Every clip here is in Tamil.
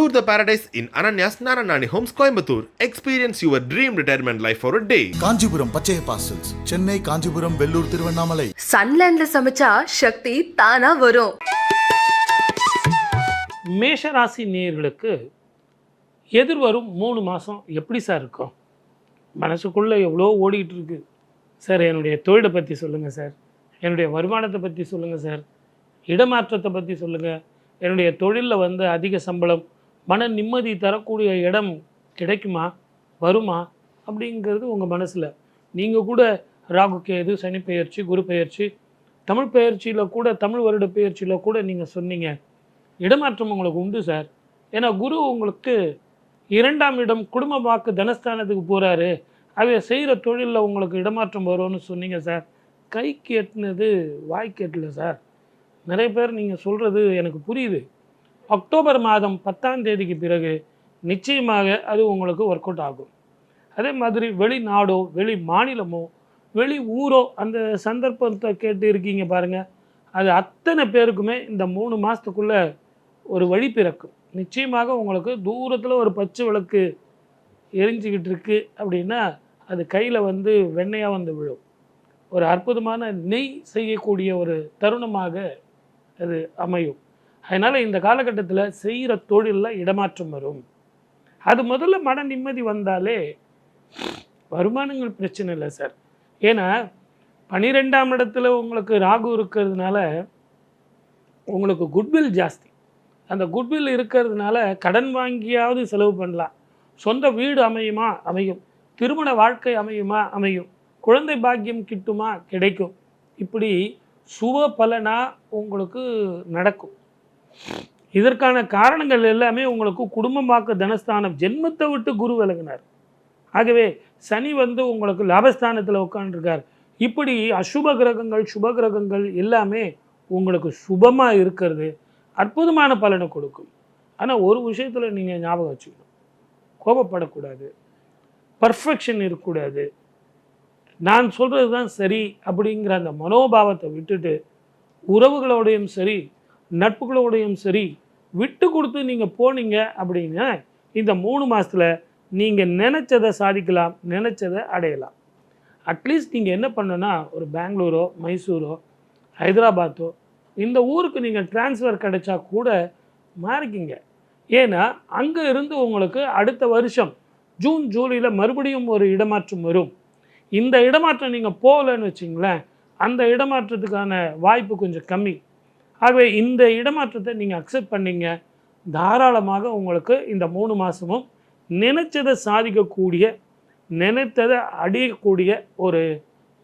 Explore the paradise in Ananya's Naranani Homes, Coimbatore. Experience your dream retirement life for a day. Kanchipuram பச்சைய பார்சல்ஸ், சென்னை, காஞ்சிபுரம், வெள்ளூர், திருவண்ணாமலை. சன்லேண்ட்ல சமைச்சா சக்தி தானா வரும். மேஷராசி நேயர்களுக்கு எதிர்வரும் 3 மாதம் எப்படி சார் இருக்கும்? மனசுக்குள்ளே எவ்வளோ ஓடிக்கிட்டு இருக்கு சார். என்னுடைய தொழிலை பற்றி சொல்லுங்கள் சார், என்னுடைய வருமானத்தை பற்றி சொல்லுங்கள் சார், இடமாற்றத்தை பற்றி சொல்லுங்கள், என்னுடைய தொழிலில் அதிக சம்பளம், மன நிம்மதி தரக்கூடிய இடம் கிடைக்குமா, வருமா அப்படிங்கிறது உங்கள் மனசில். நீங்கள் கூட ராகு கேது, சனி பெயர்ச்சி, குரு பெயர்ச்சி, தமிழ் பெயர்ச்சியில் கூட, தமிழ் வருட பெயர்ச்சியில் கூட நீங்கள் சொன்னீங்க இடமாற்றம் உங்களுக்கு உண்டு சார். ஏன்னா குரு உங்களுக்கு 2ஆம் இடம் குடும்ப வாக்கு தனஸ்தானத்துக்கு போகிறாரு. அதை செய்கிற தொழிலில் உங்களுக்கு இடமாற்றம் வரும்னு சொன்னீங்க சார். கைக்கு எட்டுனது வாய்க்கு எட்டல சார். நிறைய பேர் நீங்கள் சொல்கிறது எனக்கு புரியுது. அக்டோபர் மாதம் 10ஆம் தேதிக்கு பிறகு நிச்சயமாக அது உங்களுக்கு ஒர்க் அவுட் ஆகும். அதே மாதிரி வெளிநாடோ, வெளி மாநிலமோ, வெளி ஊரோ அந்த சந்தர்ப்பத்தை கேட்டு இருக்கீங்க பாருங்கள், அது அத்தனை பேருக்குமே இந்த 3 மாதத்துக்குள்ளே ஒரு வழி பிறக்கும். நிச்சயமாக உங்களுக்கு தூரத்தில் ஒரு பச்சை விளக்கு எரிஞ்சிக்கிட்டு இருக்குது அப்படின்னா அது கையில் வெண்ணெயாக விழும். ஒரு அற்புதமான நெய் செய்யக்கூடிய ஒரு தருணமாக அது அமையும். அதனால் இந்த காலகட்டத்தில் செய்கிற தொழிலில் இடமாற்றம் வரும். அது முதல்ல மன நிம்மதி வந்தாலே வருமானங்கள் பிரச்சனை இல்லை சார். ஏன்னா 12ஆம் இடத்துல உங்களுக்கு ராகு இருக்கிறதுனால உங்களுக்கு குட்வில் ஜாஸ்தி. அந்த குட்வில் இருக்கிறதுனால கடன் வாங்கியாவது செலவு பண்ணலாம். சொந்த வீடு அமையுமா, அமையும். திருமண வாழ்க்கை அமையுமா, அமையும். குழந்தை பாக்கியம் கிட்டுமா, கிடைக்கும். இப்படி சுப பலனாக உங்களுக்கு நடக்கும். இதற்கான காரணங்கள் எல்லாமே உங்களுக்கு குடும்பமாக்க தனஸ்தானம், ஜென்மத்தை விட்டு குரு விலகினார். ஆகவே சனி உங்களுக்கு லாபஸ்தானத்தில் உட்காந்துருக்கார். இப்படி அசுப கிரகங்கள் சுப கிரகங்கள் எல்லாமே உங்களுக்கு சுபமாக இருக்கிறது அற்புதமான பலனை கொடுக்கும். ஆனால் ஒரு விஷயத்தில் நீங்கள் ஞாபகம் வச்சுக்கணும், கோபப்படக்கூடாது, பர்ஃபெக்ஷன் இருக்கக்கூடாது. நான் சொல்கிறது தான் சரி அப்படிங்கிற அந்த மனோபாவத்தை விட்டுட்டு உறவுகளோடையும் சரி நட்புகளோடையும் சரி விட்டு கொடுத்து நீங்கள் போனீங்க அப்படின்னா இந்த 3 மாதத்தில் நீங்கள் நினச்சதை சாதிக்கலாம், நினச்சதை அடையலாம். அட்லீஸ்ட் நீங்கள் என்ன பண்ணணுன்னா ஒரு பெங்களூரோ, மைசூரோ, ஹைதராபாத்தோ இந்த ஊருக்கு நீங்கள் ட்ரான்ஸ்ஃபர் கிடைச்சா கூட மாறிக்கிங்க. ஏன்னா அங்கே இருந்து உங்களுக்கு அடுத்த வருஷம் ஜூன் ஜூலையில் மறுபடியும் ஒரு இடமாற்றம் வரும். இந்த இடமாற்றம் நீங்கள் போகலன்னு வச்சிங்களேன், அந்த இடமாற்றத்துக்கான வாய்ப்பு கொஞ்சம் கம்மி. ஆகவே இந்த இடமாற்றத்தை நீங்கள் அக்செப்ட் பண்ணிங்க, தாராளமாக உங்களுக்கு இந்த 3 மாதமும் நினைச்சதை சாதிக்கக்கூடிய, நினைத்ததை அடையக்கூடிய ஒரு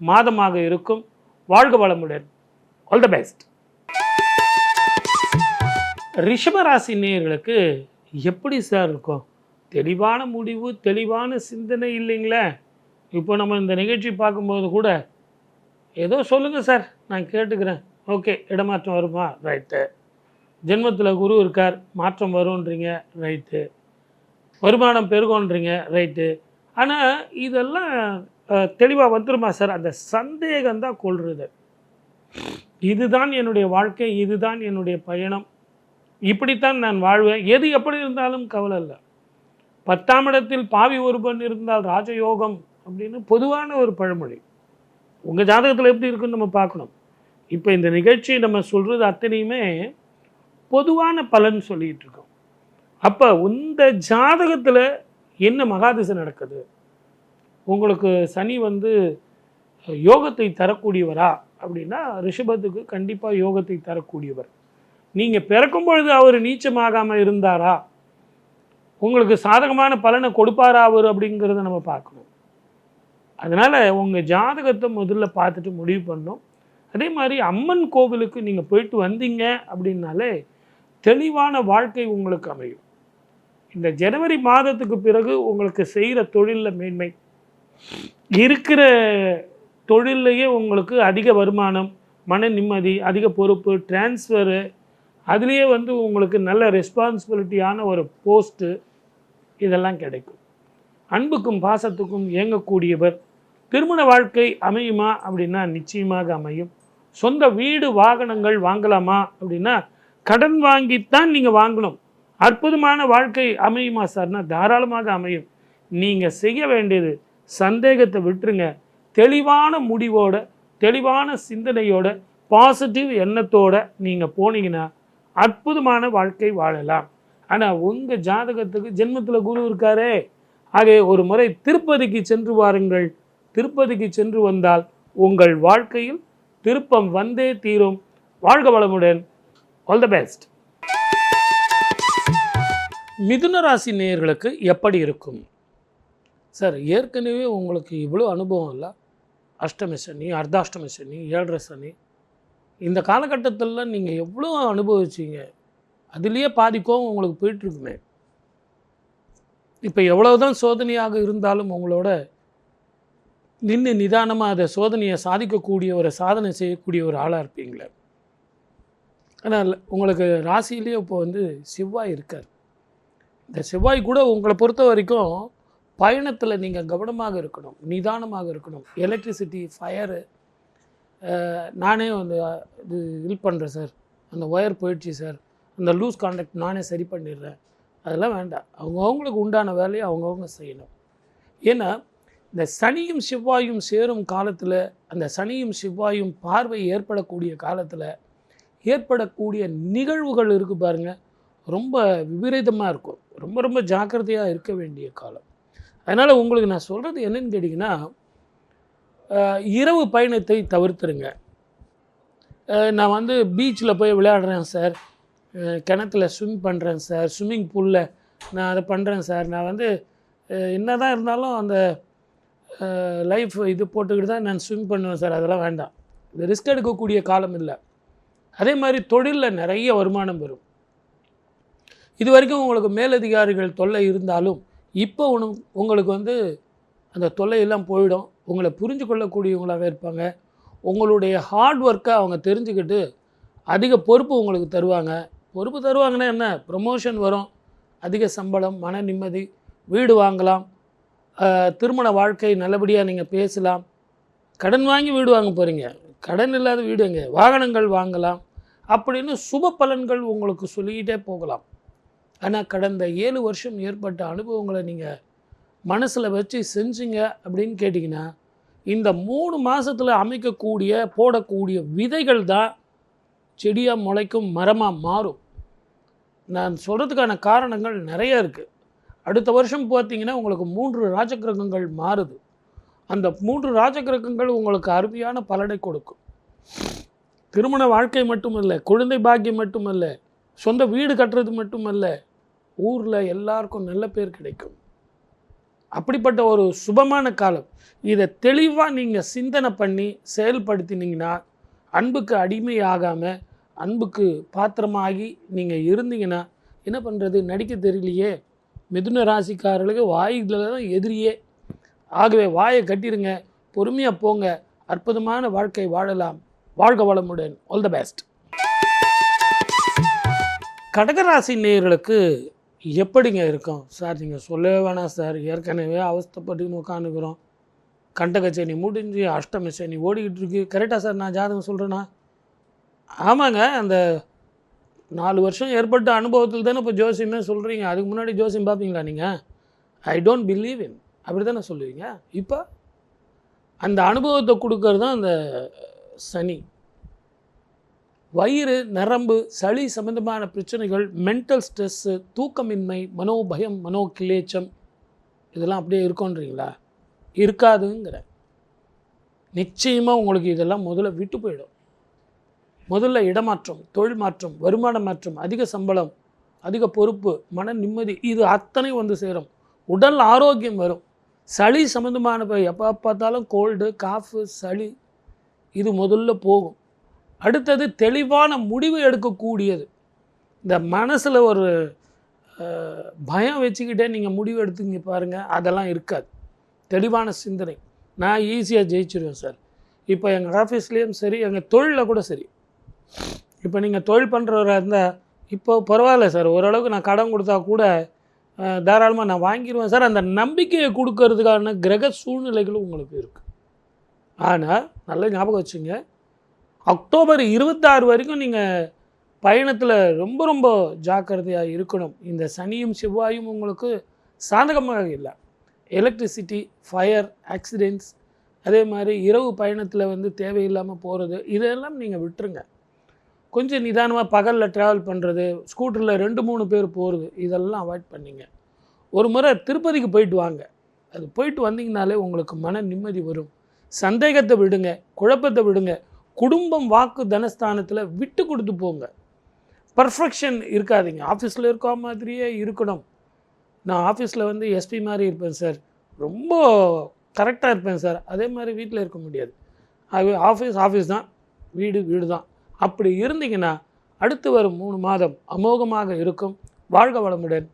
மாதமாக இருக்கும். வாழ்க வளமுடன். All the best. ரிஷபராசி நேயர்களுக்கு எப்படி சார் இருக்கும்? தெளிவான முடிவு, தெளிவான சிந்தனை இல்லைங்களே. இப்போ நம்ம இந்த நிகழ்ச்சி பார்க்கும்போது கூட ஏதோ சொல்லுங்கள் சார், நான் கேட்டுக்கிறேன், ஓகே, இடமாற்றம் வருமா, ரைட்டு. ஜென்மத்தில் குரு இருக்கார், மாற்றம் வரும்ன்றீங்க, ரைட்டு. வருமானம் பெருகோன்றீங்க, ரைட்டு. ஆனால் இதெல்லாம் தெளிவாக வந்துருமா சார்? அந்த சந்தேகம்தான் கொள்வது. இதுதான் என்னுடைய வாழ்க்கை, இதுதான் என்னுடைய பயணம், இப்படித்தான் நான் வாழ்வேன், எது எப்படி இருந்தாலும் கவலை இல்லை. 10ஆம் இடத்தில் பாவி ஒருவன் இருந்தால் ராஜயோகம் அப்படின்னு பொதுவான ஒரு பழமொழி. உங்கள் ஜாதகத்தில் எப்படி இருக்குன்னு நம்ம பார்க்கணும். இப்போ இந்த நிகழ்ச்சி நம்ம சொல்கிறது அத்தனையுமே பொதுவான பலன் சொல்லிகிட்டு இருக்கோம். அப்போ இந்த ஜாதகத்தில் என்ன மகாதிசை நடக்குது? உங்களுக்கு சனி யோகத்தை தரக்கூடியவரா அப்படின்னா ரிஷபத்துக்கு கண்டிப்பாக யோகத்தை தரக்கூடியவர். நீங்கள் பிறக்கும் பொழுது அவர் நீச்சமாகாமல் இருந்தாரா, உங்களுக்கு சாதகமான பலனை கொடுப்பாரா அவர் அப்படிங்கிறத நம்ம பார்க்கணும். அதனால் உங்கள் ஜாதகத்தை முதல்ல பார்த்துட்டு முடிவு பண்ணணும். அதே மாதிரி அம்மன் கோவிலுக்கு நீங்கள் போயிட்டு வந்தீங்க அப்படின்னாலே தெளிவான வாழ்க்கை உங்களுக்கு அமையும். இந்த ஜனவரி மாதத்துக்கு பிறகு உங்களுக்கு செய்கிற தொழிலில் மேன்மை, இருக்கிற தொழிலையே உங்களுக்கு அதிக வருமானம், மன நிம்மதி, அதிக பொறுப்பு, டிரான்ஸ்ஃபரு, அதுலேயே உங்களுக்கு நல்ல ரெஸ்பான்சிபிலிட்டியான ஒரு போஸ்ட்டு, இதெல்லாம் கிடைக்கும். அன்புக்கும் பாசத்துக்கும் இயங்கக்கூடியவர். திருமண வாழ்க்கை அமையுமா அப்படின்னா நிச்சயமாக அமையும். சொந்த வீடு வாகனங்கள் வாங்கலாமா அப்படின்னா கடன் வாங்கித்தான் நீங்கள் வாங்கணும். அற்புதமான வாழ்க்கை அமையுமா சார்னா தாராளமாக அமையும். நீங்கள் செய்ய வேண்டியது சந்தேகத்தை விட்டுருங்க. தெளிவான முடிவோட, தெளிவான சிந்தனையோட, பாசிட்டிவ் எண்ணத்தோட நீங்கள் போனீங்கன்னா அற்புதமான வாழ்க்கை வாழலாம். ஆனால் உங்கள் ஜாதகத்துக்கு ஜென்மத்தில் குரு இருக்காரே. ஆகவே ஒரு முறை திருப்பதிக்கு சென்று வாருங்கள். திருப்பதிக்கு சென்று வந்தால் உங்கள் வாழ்க்கையில் திருப்பம் வந்தே தீரும். வாழ்க வளமுடன். All the best. மிதுன ராசி நேயர்களுக்கு எப்படி இருக்கும் சார்? ஏற்கனவே உங்களுக்கு இவ்வளோ அனுபவம் இல்லை. அஷ்டமி சனி, அர்த்தாஷ்டமி சனி, 7.5 சனி, இந்த காலகட்டத்திலலாம் நீங்கள் எவ்வளோ அனுபவிச்சிங்க. அதுலேயே பாதி கோவம் உங்களுக்கு போயிட்டுருக்குமே. இப்போ எவ்வளவுதான் சோதனையாக இருந்தாலும் உங்களோட நின்று நிதானமாக அதை சோதனையை சாதிக்கக்கூடிய ஒரு சாதனை செய்யக்கூடிய ஒரு ஆளாக இருப்பீங்களே. ஆனால் உங்களுக்கு ராசியிலேயே இப்போ செவ்வாய் இருக்கார். இந்த செவ்வாய் கூட உங்களை பொறுத்த வரைக்கும் பயணத்தில் நீங்கள் கவனமாக இருக்கணும், நிதானமாக இருக்கணும். எலக்ட்ரிசிட்டி, ஃபயரு, நானே இது ஹெல்ப் பண்ணுறேன் சார், அந்த ஒயர் போயிடுச்சு சார், அந்த லூஸ் கான்டாக்ட் நானே சரி பண்ணிடுறேன், அதெல்லாம் வேண்டாம். அவங்கவுங்களுக்கு உண்டான வேலையை அவங்கவுங்க செய்யணும். ஏன்னா இந்த சனியும் செவ்வாயும் சேரும் காலத்தில், அந்த சனியும் செவ்வாயும் பார்வை ஏற்படக்கூடிய காலத்தில் ஏற்படக்கூடிய நிகழ்வுகள் இருக்குது பாருங்கள், ரொம்ப விபரீதமாக இருக்கும். ரொம்ப ரொம்ப ஜாக்கிரதையாக இருக்க வேண்டிய காலம். அதனால் உங்களுக்கு நான் சொல்கிறது என்னென்னு கேட்டிங்கன்னா, இரவு பயணத்தை தவிர்த்துருங்க. நான் பீச்சில் போய் விளையாடுறேன் சார், கிணத்துல ஸ்விம் பண்ணுறேன் சார், ஸ்விம்மிங் பூலில் நான் அதை பண்ணுறேன் சார், நான் என்ன தான் இருந்தாலும் அந்த லைஃப் இது போட்டுக்கிட்டு தான் நான் ஸ்விம் பண்ணுவேன் சார், அதெல்லாம் வேண்டாம். இது ரிஸ்க் எடுக்கக்கூடிய காலம் இல்லை. அதே மாதிரி தொழிலில் நிறைய வருமானம் வரும். இது வரைக்கும் உங்களுக்கு மேலதிகாரிகள் தொல்லை இருந்தாலும் இப்போ உங்களுக்கு அந்த தொல்லையெல்லாம் போயிடும். உங்களை புரிஞ்சு கொள்ளக்கூடியவங்களாகவே இருப்பாங்க. உங்களுடைய ஹார்ட் ஒர்க்கை அவங்க தெரிஞ்சுக்கிட்டு அதிக பொறுப்பு உங்களுக்கு தருவாங்க. பொறுப்பு தருவாங்கன்னா என்ன, ப்ரமோஷன் வரும், அதிக சம்பளம், மன நிம்மதி, வீடு வாங்கலாம், திருமண வாழ்க்கை நல்லபடியாக நீங்கள் பேசலாம். கடன் வாங்கி வீடு வாங்க போகிறீங்க, கடன் இல்லாத வீடுங்க, வாகனங்கள் வாங்கலாம் அப்படின்னு சுப பலன்கள் உங்களுக்கு சொல்லிக்கிட்டே போகலாம். ஆனால் கடந்த 7 வருஷம் ஏற்பட்ட அனுபவங்களை நீங்கள் மனசில் வச்சு செஞ்சீங்க அப்படின்னு கேட்டிங்கன்னா, இந்த 3 மாதத்தில் அமைக்கக்கூடிய போடக்கூடிய விதைகள் தான் செடியாக முளைக்கும், மரமாக மாறும். நான் சொல்கிறதுக்கான காரணங்கள் நிறைய இருக்குது. அடுத்த வருஷம் பார்த்திங்கன்னா உங்களுக்கு 3 ராஜகிரகங்கள் மாறுது. அந்த 3 ராஜகிரகங்கள் உங்களுக்கு அருமையான பலனை கொடுக்கும். திருமண வாழ்க்கை மட்டுமல்ல, குழந்தை பாக்கியம் மட்டுமல்ல, சொந்த வீடு கட்டுறது மட்டுமல்ல, ஊரில் எல்லாருக்கும் நல்ல பேர் கிடைக்கும். அப்படிப்பட்ட ஒரு சுபமான காலம். இதை தெளிவாக நீங்கள் சிந்தனை பண்ணி செயல்படுத்தினீங்கன்னா, அன்புக்கு அடிமையாகாமல் அன்புக்கு பாத்திரமாகி நீங்கள் இருந்தீங்கன்னா, என்ன பண்ணுறது, நடிக்க தெரியலையே. மிதுன ராசிக்காரர்களுக்கு வாயில தான் எதிரியே. ஆகவே வாயை கட்டிடுங்க, பொறுமையாக போங்க, அற்புதமான வாழ்க்கை வாழலாம். வாழ்க வளமுடன். All the best. கடகராசி நேயர்களுக்கு எப்படிங்க இருக்கும் சார்? நீங்கள் சொல்லவே வேணாம் சார், ஏற்கனவே அவஸ்தைப்பட்டுன்னு உட்காந்துக்கிறோம். கண்டக சனி முடிஞ்சு அஷ்டமி சனி ஓடிக்கிட்டு இருக்கு. கரெக்டாக சார் நான் ஜாதகம் சொல்கிறேன்னா? ஆமாங்க, அந்த 4 வருஷம் ஏற்பட்ட அனுபவத்தில் தானே இப்போ ஜோசியமே சொல்கிறீங்க. அதுக்கு முன்னாடி ஜோசியம் பார்ப்பீங்களா நீங்கள்? ஐ டோன்ட் பிலீவ் இன் அப்படி தானே சொல்லுவீங்க. இப்போ அந்த அனுபவத்தை கொடுக்கறது தான் அந்த சனி. வயிறு, நரம்பு, சளி சம்பந்தமான பிரச்சனைகள், மென்டல் ஸ்ட்ரெஸ்ஸு, தூக்கமின்மை, மனோபயம், மனோகிலேச்சம், இதெல்லாம் அப்படியே இருக்கும்ன்றீங்களா? இருக்காதுங்கிற. நிச்சயமாக உங்களுக்கு இதெல்லாம் முதல்ல விட்டு போயிடும். முதல்ல இடமாற்றம், தொழில் மாற்றம், வருமான மாற்றம், அதிக சம்பளம், அதிக பொறுப்பு, மன நிம்மதி, இது அத்தனை சேரும். உடல் ஆரோக்கியம் வரும். சளி சம்மந்தமான எப்போ பார்த்தாலும் கோல்டு, காஃபு, சளி, இது முதல்ல போகும். அடுத்தது தெளிவான முடிவு எடுக்கக்கூடியது. இந்த மனசில் ஒரு பயம் வச்சுக்கிட்டே நீங்கள் முடிவு எடுத்துங்க பாருங்கள், அதெல்லாம் இருக்காது. தெளிவான சிந்தனை. நான் ஈஸியாக ஜெயிச்சிருவேன் சார். இப்போ எங்கள் ஆஃபீஸ்லேயும் சரி, எங்கள் தொழிலில் கூட சரி. இப்போ நீங்கள் தொழில் பண்ணுறவராக இருந்தால் இப்போ பரவாயில்ல சார், ஓரளவுக்கு நான் கடன் கொடுத்தா கூட தாராளமாக நான் வாங்கிடுவேன் சார். அந்த நம்பிக்கையை கொடுக்கறதுக்கான கிரக சூழ்நிலைகளும் உங்களுக்கு இருக்குது. ஆனால் நல்லா ஞாபகம் வச்சுங்க, அக்டோபர் 26 வரைக்கும் நீங்கள் பயணத்தில் ரொம்ப ரொம்ப ஜாக்கிரதையாக இருக்கணும். இந்த சனியும் செவ்வாயும் உங்களுக்கு சாதகமாக இல்லை. எலக்ட்ரிசிட்டி, ஃபயர், ஆக்சிடென்ட்ஸ், அதே மாதிரி இரவு பயணத்தில் வந்து தேவையில்லாமல் போகிறது, இதெல்லாம் நீங்கள் விட்டுருங்க. கொஞ்சம் நிதானமாக பகலில் ட்ராவல் பண்ணுறது, ஸ்கூட்டரில் 2-3 பேர் போகிறது, இதெல்லாம் அவாய்ட் பண்ணிங்க. ஒரு முறை திருப்பதிக்கு போயிட்டு வாங்க. அது போயிட்டு வந்தீங்கனாலே உங்களுக்கு மன நிம்மதி வரும். சந்தேகத்தை விடுங்க, குழப்பத்தை விடுங்க. குடும்பம், வாக்கு, தனஸ்தானத்தில் விட்டு கொடுத்து போங்க. பர்ஃபெக்ஷன் இருக்காதீங்க. ஆஃபீஸில் இருக்க மாதிரியே இருக்கணும். நான் ஆஃபீஸில் வந்து எஸ்பி மாதிரி இருப்பேன் சார், ரொம்ப கரெக்டாக இருப்பேன் சார், அதே மாதிரி வீட்டில் இருக்க முடியாது. ஆஃபீஸ் தான், வீடு தான். அப்படி இருந்தீங்கன்னா அடுத்து வரும் 3 மாதம் அமோகமாக இருக்கும். வாழ்க வளமுடன்.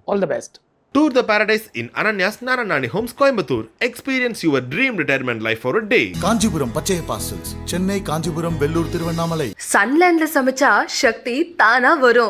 All the best. Tour the paradise in Ananya's Naranani Homes, Coimbatore. Experience your dream retirement life for a day. Kanchipuram Pachaiyappa silks, Chennai, Kanchipuram, Vellore, Tiruvannamalai. சன்லேண்ட்ல சமைச்சா சக்தி தானா வரும்.